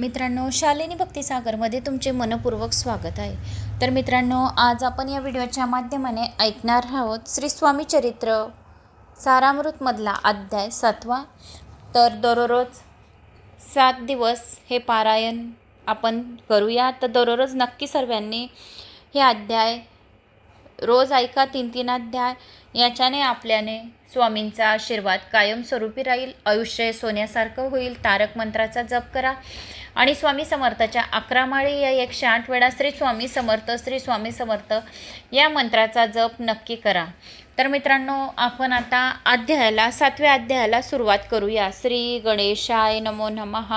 मित्रांनो, शालिनी भक्तिसागरमध्ये तुमचे मनपूर्वक स्वागत आहे. तर मित्रांनो, आज आपण या व्हिडिओच्या माध्यमाने ऐकणार आहोत श्री स्वामी चरित्र सारामृतमधला अध्याय 7वा. तर दररोज 7 दिवस हे पारायण आपण करूया. तर दररोज नक्की सर्वांनी हे अध्याय रोज ऐका, 3-3 अध्याय. याच्याने आपल्याने स्वामींचा आशीर्वाद कायमस्वरूपी राहील, आयुष्य सोन्यासारखं होईल. तारक मंत्राचा जप करा आणि स्वामी समर्थाच्या 11 माळी या 108 वेळा श्री स्वामी समर्थ श्री स्वामी समर्थ या मंत्राचा जप नक्की करा. तर मित्रांनो, आपण आता 7व्या अध्यायाला सुरुवात करूया. श्री गणेशाय नमो नमः.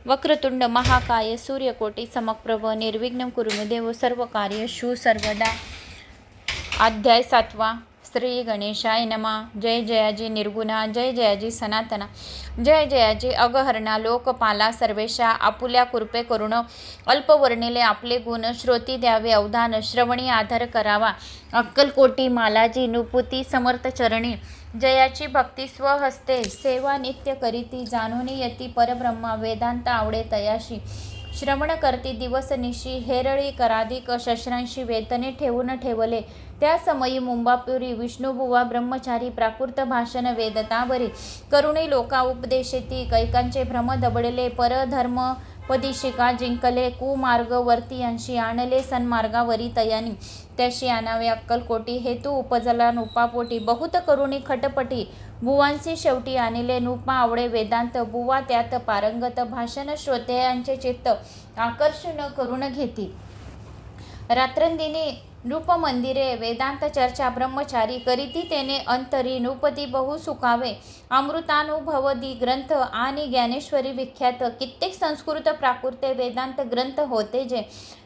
वक्रतुंड महाकाय सूर्यकोटी समप्रभ निर्विघ्नं कुरु मे देव सर्व कार्येषु सर्वदा. अध्याय 7वा. श्री गणेशाय नमः. जय जयाजी निर्गुणा, जय जयाजी सनातना, जय जयाजी अगहरणा लोकपाला सर्वेशा. आपुल्या कृपे करुण अल्पवर्णिले आपले गुण, श्रोती द्यावे अवधान, श्रवणी आधार करावा. अक्कलकोटी मालाजी नुपुती समर्थ चरणी, जयाची भक्ती स्वहस्ते सेवा नित्य करीती. जाणूनी यती परब्रह्मा वेदांत आवडे तयाशी. श्रवण करती दिवस निशी, हेरळी कराधिक शस्त्रांशी वेतने ठेवून ठेवले. त्या समयी मुंबापुरी विष्णुबुवा ब्रह्मचारी प्राकृत भाषण वेदतावरी. करुणी लोका उपदेशेती कैकांचे भ्रम दबडले. परधर्म पदी शिका जिंकले, कुमार्गवर्तीयांशी आणले सन्मार्गावरी तयानी. त्याशी आणावे अक्कलकोटी, हेतू उपजला नुपापोटी. बहुत करुणी खटपटी, बुवांशी शेवटी आणले नुपा आवडे वेदांत. बुवा त्यात पारंगत, भाषण श्रोत्यांचे चित्त आकर्षण करून घेती. रात्रंदिनी नृप मंदिरे वेदांत चर्चा ब्रह्मचारी करीती. तेने अंतरी नृपती बहु सुखावे. अमृतानुभवदी ग्रंथ आणि ज्ञानेश्वरी विख्यात. कित्येक संस्कृत प्राकृते वेदांत ग्रंथ होते जे.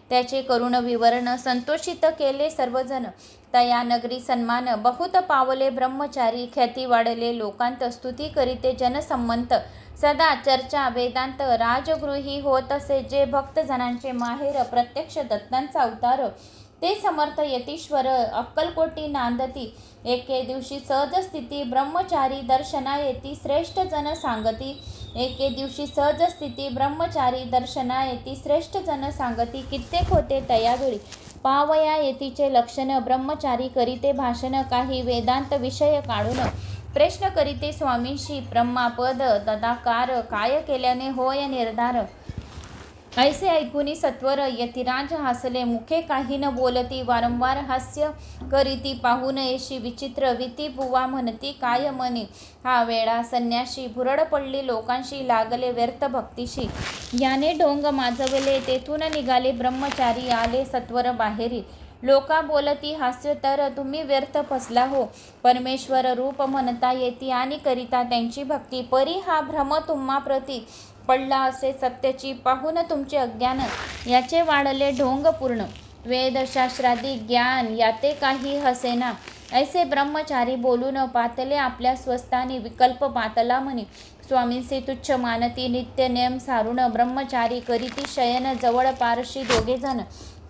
त्याचे करुण विवरण संतोषित केले सर्वजण. तया नगरी सन्मान बहुत पावले ब्रह्मचारी. ख्याती वाढले लोकांत स्तुती करीते जनसंमत. सदा चर्चा वेदांत राजगृही होत असे. जे भक्तजनांचे माहेर प्रत्यक्ष दत्तांचा अवतार. ते समर्थ यतीश्वर अक्कलकोटी नांदती. एके दिवशी सहज स्थिती ब्रह्मचारी दर्शना येती. श्रेष्ठ जन सांगती. एके दिवशी सहज स्थिती ब्रह्मचारी दर्शना येती. श्रेष्ठ जन सांगती. कित्येक होते तयावेळी पावया येतीचे लक्षण. ब्रह्मचारी करीते भाषण काही वेदांत विषय काढून. प्रश्न करीते स्वामींशी ब्रह्मापद तदाकार. काय केल्याने होय निर्धार. ऐसे ऐकूनी सत्वर यतिराज हसले. मुखे काही न बोलती. वारंवार हास्य करीती. पाहून येशी विचित्र विती. बुवा म्हणती काय मनी. हा वेळा संन्याशी भुरळ पडली लोकांशी. लागले व्यर्थ भक्तीशी. याने ढोंग माजवले. तेथून निघाले ब्रह्मचारी. आले सत्वर बाहेरी. लोका बोलती हास्य तर तुम्ही व्यर्थ फसला हो. परमेश्वर रूप म्हणता येती आणि करिता त्यांची भक्ती. परी हा भ्रम तुम्हा प्रती पडला असे सत्याची. पाहून तुमचे अज्ञान याचे वाढले ढोंग पूर्ण. वेदशास्त्रादी ज्ञान याते काही हसेना. ऐसे ब्रह्मचारी बोलून पातले आपल्या स्वस्थानी. विकल्प पातला म्हणी. स्वामींचे तुच्छ मानती. नित्य नेम सारून ब्रह्मचारी करीती शयन. जवळ पारशी दोघे जण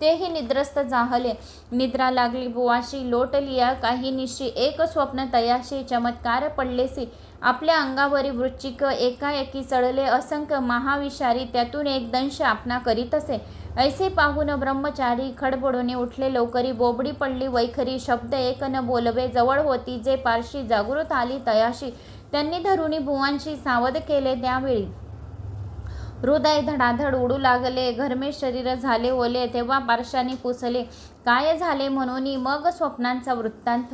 तेही निद्रस्त जाहले. निद्रा लागली बुवाशी. लोटलिया काही निशी. एक स्वप्न तयाशी. चमत्कार पडलेसी. आपल्या अंगावरी वृश्चिक एकाएकी चढले असंख्य महाविषारी. त्यातून एक दंश आपणा करीत असे. ऐसे पाहून ब्रह्मचारी खडबडून उठले लवकरी. बोबडी पडली वैखरी. शब्द एक न बोलवे. जवळ होती जे पारशी जागृत आली तयाशी. त्यांनी धरुणी बुवांशी सावध केले त्यावेळी. हृदय धडाधड उडू लागले. घरमे शरीर झाले ओले. तेव्हा पारशांनी पुसले काय झाले म्हणून. मग स्वप्नांचा वृत्तांत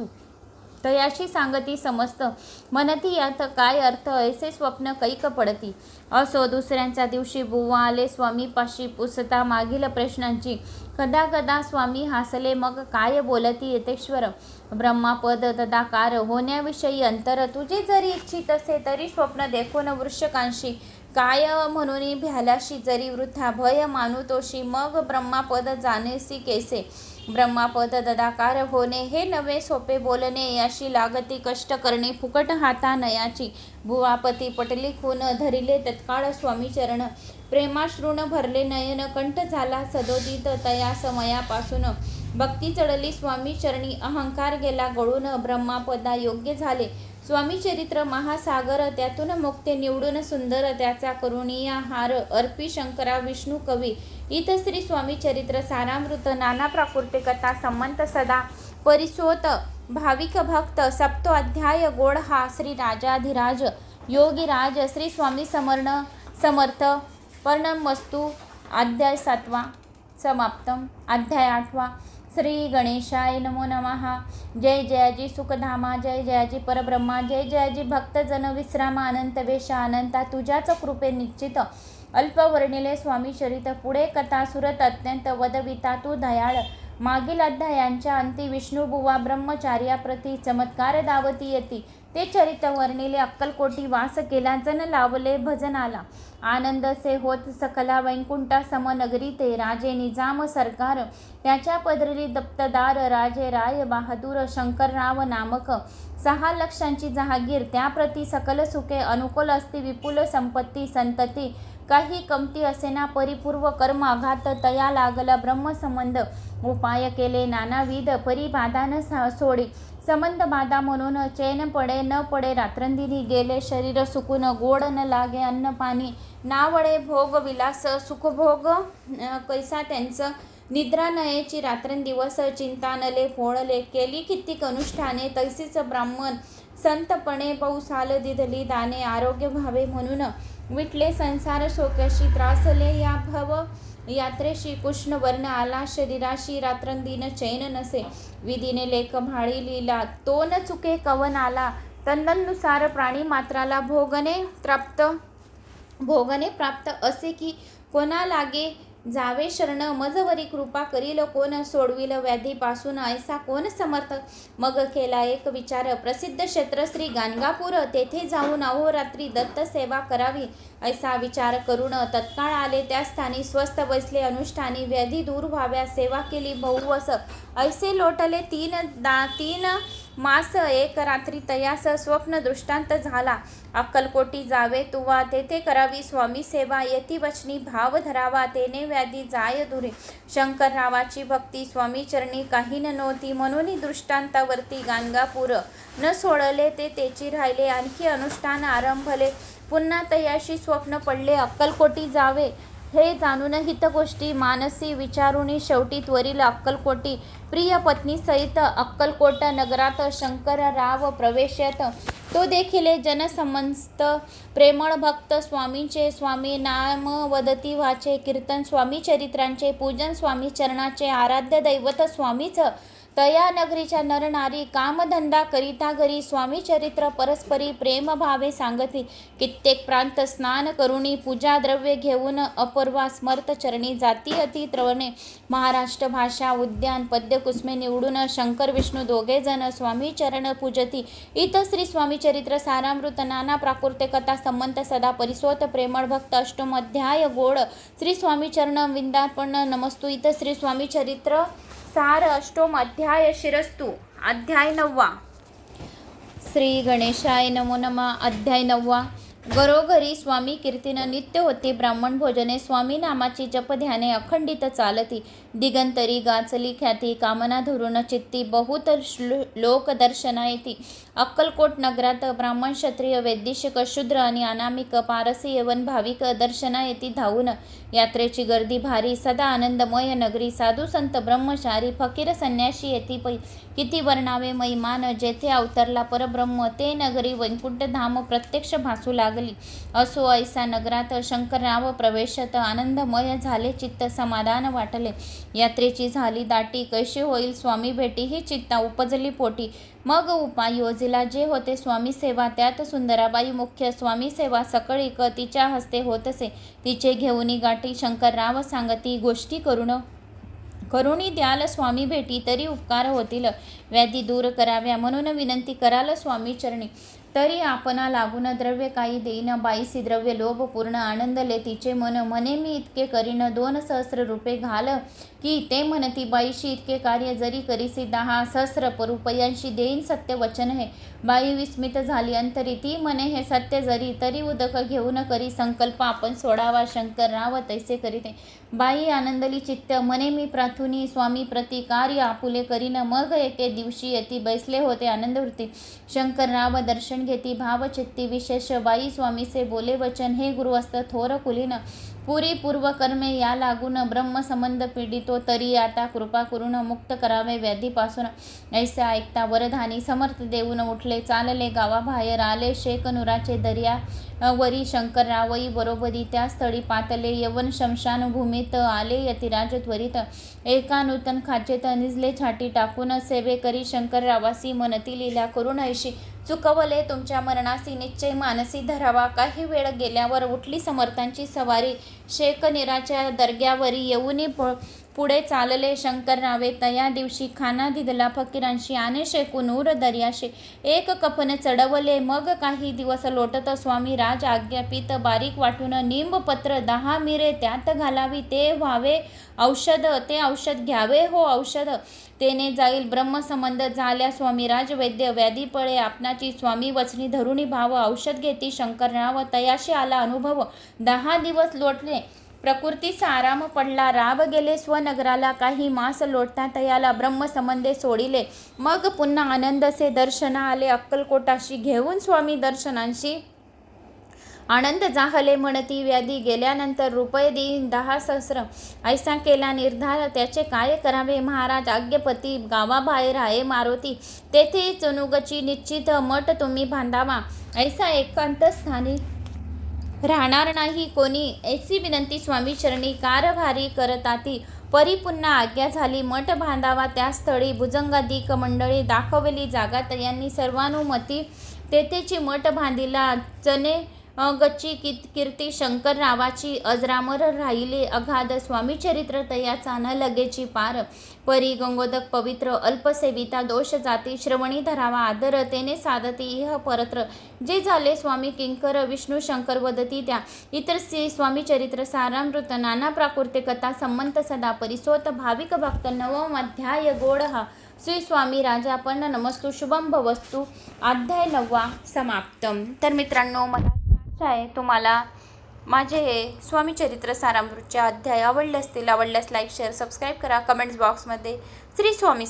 तयाशी सांगती समस्त. म्हणती यात काय अर्थ. ऐसे स्वप्न कैक पडती. असो दुसऱ्यांच्या दिवशी बुवा आले स्वामीपाशी. पुसता मागील प्रश्नांची. कदा कदा स्वामी हासले. मग काय बोलती यतेश्वर. ब्रह्मापद तदाकार होण्याविषयी अंतर. तुझे जरी इच्छित असे तरी स्वप्न देखून वृश्चकांशी. काय म्हणून भ्यालाशी जरी वृथा. भय मानू तोशी. मग ब्रह्मापद जाणेसी कैसे. ब्रह्मापद तदाकार होणे हे नवे सोपे बोलणे. याशी लागती कष्ट करणे फुकट हाता नयाची. भुवापती पटली खून धरिले तत्काळ स्वामी चरण. प्रेमाश्रून भरले नयन. कंठ झाला सदोदित तया समयापासून. भक्ती चढली स्वामी चरणी. अहंकार गेला गळून. ब्रह्मापदा योग्य झाले स्वामी चरित्र महासागर त्यातून मुक्ते निवडून सुंदर त्याचा करुणीया हार अर्पी शंकरा विष्णू कवी इथ श्री स्वामी चरित्र सारामृत नाना प्राकृतिक कथा संमंत सदा परिसोत भाविक भक्त सप्तो अध्याय गोड हा श्री राजाधिराज योगीराज श्री स्वामी समर्थ पर्णमस्तु अध्याय 7 समाप्तम अध्याय 8 श्री गणेशाय नमो नमः। जय जयाजी सुखधामा जय जयाजी परब्रह्मा जय जयाजी भक्तजन विश्रामा अनंत वेशा अनंता तुझ्याच कृपे निश्चित अल्पवर्णिले स्वामी चरित पुढे कथा सुरत अत्यंत वदविता तू दयाळ मागील अध्यायांच्या अंती विष्णुबुवा ब्रह्मचार्याप्रती चमत्कार दावती येती ते चरित्र वर्णिले अक्कलकोटी वास केला जन लावले भजनाला आनंद से होत सकला वैकुंठा समनगरी ते राजे निजाम सरकार त्याच्या पदरी दप्तदार राजे राय बहादूर शंकरराव नामक 6 लक्षांची जहागीर त्याप्रती सकल सुखे अनुकूल असती विपुल संपत्ती संतती काही कमती असेना परिपूर्व कर्म आघात तया लागला ब्रह्मसंबंध उपाय केले नानाविध परिबाधान सोडी संबंध बाधा म्हणून चैन पडे न पडे रात्रंदिनी गेले शरीर सुकून गोड न लागे अन्न पाणी नावडे भोग विलास सुखभोग कैसा त्यांचं निद्रा नयेची रात्रंदिवस चिंतानले फोळले केली कित्येक अनुष्ठाने तैसीच ब्राह्मण संतपणे बहुसाल दिधली दाने आरोग्य व्हावे म्हणून विटले संसार शोक्याशी त्रासले या भव यात्रेशी कृष्ण वर्ण आला शरीराशी रात्रंदिन चैन नसे विधीने लेख भाळी लीला तो न चुके कवन आला तन्नुसार प्राणी मात्राला भोगने प्राप्त असे की कोणा लागे जावे शरण मजवरी कृपा करील कोण सोडविल व्याधीपासून ऐसा कोण समर्थ मग केला एक विचार प्रसिद्ध क्षेत्र श्री गाणगापूर तेथे जाऊन अहोरात्री दत्त सेवा करावी ऐसा विचार करून तत्काळ आले त्या स्थानी स्वस्थ बसले अनुष्ठानी व्याधी दूर व्हाव्या सेवा केली बहुवस ऐसे लोटले 3 मास एक रात्री तयास स्वप्न दृष्टांत झाला अक्कलकोटी जावे तुवा तेथे करावी स्वामी सेवा येती वचनी भाव धरावा तेने व्याधी जाय दुरे शंकररावाची भक्ती स्वामी चरणी काही नव्हती म्हणून दृष्टांतावरती गाणगापूर न सोडले ते तेची राहिले आणखी अनुष्ठान आरंभले पुन्हा तयाशी स्वप्न पडले अक्कलकोटी जावे हे जाणून हितगोष्टी मानसी विचारुनी शेवटी त्वरिल अक्कलकोटी प्रिय पत्नी सहित अक्कलकोट नगरात शंकरराव प्रवेशत तो देखील जनसमस्त प्रेमळ भक्त स्वामींचे स्वामी नाम वदती वाचे कीर्तन स्वामी चरित्रांचे पूजन स्वामी चरणाचे आराध्य दैवत स्वामीच तया नगरीच्या नरनारी कामधंदा करिता घरी स्वामी चरित्र परस्परी प्रेम भावे सांगती कित्येक प्रांत स्नान करुणी पूजा द्रव्ये घेऊन अपूर्वा स्मर्त चरणी जाती अति त्रवणे महाराष्ट्र भाषा उद्यान पद्य कुसमे निवडून शंकर विष्णू दोघे जण स्वामी चरण पूजती इत श्री स्वामी चरित्र सारामृत नाना प्राकृते कथा संमंत सदा परिसोत प्रेमळ भक्त अष्टमध्याय गोड श्री स्वामी चरण विंदार्पण नमस्तु इत श्री स्वामी चरित्र सार अष्टोम अध्याय शिरस्तु अध्याय 9 श्री गणेशाय नमो नमः अध्याय 9 घरोघरी स्वामी कीर्तीनं नित्य होती ब्राह्मण भोजने स्वामी नामाची जप ध्याने अखंडित चालती दिगंतरी गाचली ख्याती कामना धरून चित्ती बहुत लोक दर्शना येती अक्कलकोट नगरात ब्राह्मण क्षत्रिय वैदिशिक शूद्र आणि अनामिक पारसी यवन भाविक दर्शना येती धावून यात्रेची गर्दी भारी सदा आनंदमय नगरी साधू संत ब्रह्मचारी फकीर संन्याशी येती किती वर्णावे महिमान जेथे अवतरला परब्रह्म ते नगरी वैकुंठ धाम प्रत्यक्ष भासू लागली असो ऐसा नगरात शंकरराव प्रवेशत आनंदमय झाले चित्त समाधान वाटले यात्रेची झाली दाटी कशी होईल स्वामी भेटी ही चित्ता उपजली पोटी मग उपाय योजिला जे होते स्वामी सेवा त्यात सुंदराबाई मुख्य स्वामी सेवा सकळीक तिच्या हस्ते होतसे तिचे घेऊनी गाठी शंकरराव सांगती गोष्टी करुणी द्याल स्वामी भेटी तरी उपकार होतील व्याधी दूर कराव्या म्हणून विनंती कराल स्वामी चरणी तरी आपणा लागून द्रव्य काही देईन बाईसी द्रव्य लोभ पूर्ण आनंदले तिचे मन म्हणे मी इतके करीन 2 सहस्र रुपये घाल की ते म्हणती बाईशी इतके कार्य जरी करीसी 10 सहस्र रुपयांशी देईन सत्य वचन हे बाई विस्मित झाली अंतरी ती म्हणे हे सत्य जरी तरी उदक घेऊन करी संकल्प आपण सोडावा शंकरराव तैसे करीते बाई आनंदली चित्त म्हणे मी प्रार्थुनी स्वामी प्रति कार्य आपुले करीन मग एके दिवशी येती बैसले होते आनंदवृत्ती शंकरराव दर्शन दर्शन घेती भावचित्ती विशेष बाई स्वामीसे बोले वचन हे गुरुवस्त थोर कुलीन पुरी पूर्व कर्मे या लागून ब्रह्मसंबंध पीडितो तरी आता कृपा करून मुक्त करावे व्याधीपासून. ऐसे ऐकता वरधानी समर्थ देऊन उठले चालले गावाबाहेर आले शेख नुराचे दर्या वरी शंकररावई बरोबरी त्या स्थळी पातले यवन शमशान भूमीत आले यतिराज त्वरित एका नूतन खाचेत निजले छाटी टाकून सेवे करी शंकररावासी मनती लीला करून ऐशी चुकवले तुमच्या मरणासी निश्चय मानसी धरावा. काही वेळ गेल्यावर उठली समर्थांची सवारी शेख निराच्या दर्ग्यावरी येऊनी पुढे चालले शंकररावे तया दिवशी खाना दिदला फकीरांशी आने शेकू नूर दर्याशी एक कफन चढवले मग काही दिवस लोटत स्वामी राज आज्ञापित बारीक वाटून निंबपत्र 10 मिरे त्यात घालावी ते व्हावे औषध ते औषध घ्यावे हो औषध तेने जाईल ब्रह्मसंबंध झाल्या स्वामीराज वैद्य व्याधी पळे आपणाची स्वामी वचनी धरुणी भाव औषध घेती शंकरराव तयाशी आला अनुभव 10 दिवस लोटले प्रकृतीचा आराम पडला राब गेले स्वनगराला काही मास लोटता तयाला ब्रह्मसंबंधे सोडिले मग पुन्हा आनंदसे दर्शन आले अक्कलकोटाशी घेऊन स्वामी दर्शनांशी आनंद जाहले म्हणती व्याधी गेल्यानंतर रुपये देईन 10,000 ऐसा केला निर्धार त्याचे काय करावे महाराज आज्ञपती गावाबाहेर आहे मारुती तेथे चनुगची निश्चित मठ तुम्ही बांधावा ऐसा एकांत स्थानी राहणार नाही कोणी ऐसी विनंती स्वामी चरणी कारभारी करताती परी पुन्हा आज्ञा झाली मठ बांधावा त्या स्थळी भुजंगाधिक मंडळी दाखवली जागा तयांनी सर्वानुमती तेथेची मठ बांधिला चने गच्ची कीर्ती शंकररावाची अजरामर राहिले अगाध स्वामी चरित्र तयाचा न लगेची पार परी गंगोदक पवित्र अल्पसेविता दोष जाती श्रवणी धरावा आदर तेने साधती इह परत्र जे झाले स्वामी किंकर विष्णू शंकर वदती त्या इतर स्वामी चरित्र सारामृत नाना प्राकृते कथा संमंत सदा परिसोत भाविक भक्त 9वा अध्याय गोड हा श्री स्वामी राजापन्न नमस्तु शुभम भवस्तु अध्याय 9वा समाप्तम. तर मित्रांनो मला आहे तुम्हाला माझे हे स्वामी चरित्र सारामृतचे अध्याय आवडले असतील आवडल्यास लाईक शेअर सबस्क्राईब करा कमेंट्स बॉक्समध्ये श्री स्वामी